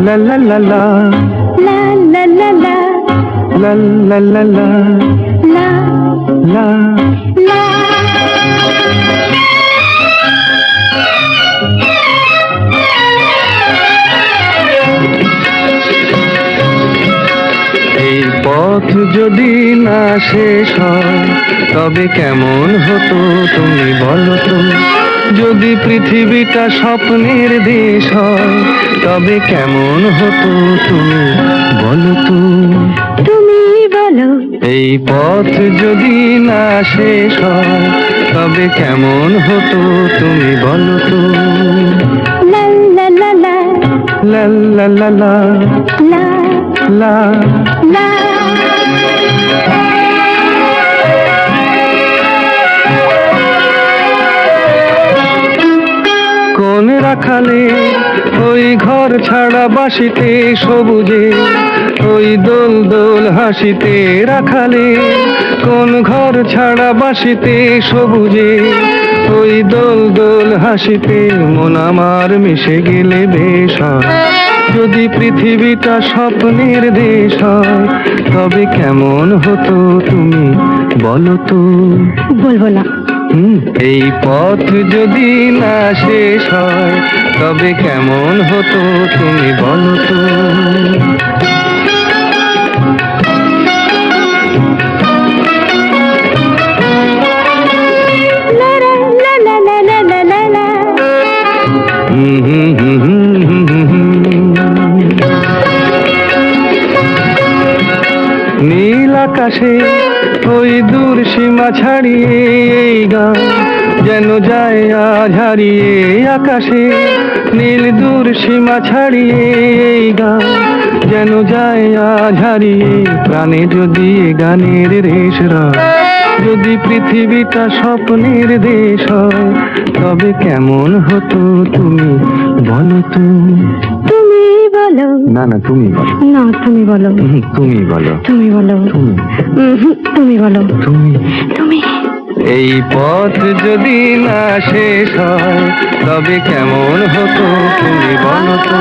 লা লা লা লা লা লা লা লা লা লা লা লা লা লা। লা। এই পথ যদি না শেষ হয় তবে কেমন হতো তুমি বলো তো? যদি পৃথিবীটা স্বপ্নের দেশ হয় তবে কেমন হতো তুমি বলো তো? তুমি বলো। এই পথ যদি না শেষ হয় তবে কেমন হতো তুমি বলো তো? লা লা লা লা লা লা লা লা লা লা। লা। কোন রাখালে ওই ঘর ছাড়া বাসিতে সবুজে ওই দোল দোল হাসিতে রাখালে কোন ঘর ছাড়া বাসিতে সবুজে ওই দোল দোল হাসিতে মন আমার মিশে গেলে বেশ হয়। যদি পৃথিবীটা স্বপ্নের দেশ হয় তবে কেমন হতো তুমি বলো তো? বলবো না। এই পথ যদি না শেষ হয় তবে কেমন হতো তুমি বলো তো? লা লা লা লা লা লা লা লা। নীল আকাশে ওই দূর সীমা ছাড়িয়ে এই গান যেন যায় আজ হারিয়ে। আকাশে নীল দূর সীমা ছাড়িয়ে এই গান যেন যায় আজ হারিয়ে। প্রাণে যদি এ গানের রেশ রয়, যদি পৃথিবীটা স্বপ্নের দেশ হয় তবে কেমন হতো তুমি বলো তো? তুমি বলো। না না তুমি বলো। না তুমি বলো। তুমি বলো। তুমি বলো। তুমি তুমি বলো। তুমি তুমি। এই পথ যদি না শেষ হয় তবে কেমন হতো তুমি বলো তো?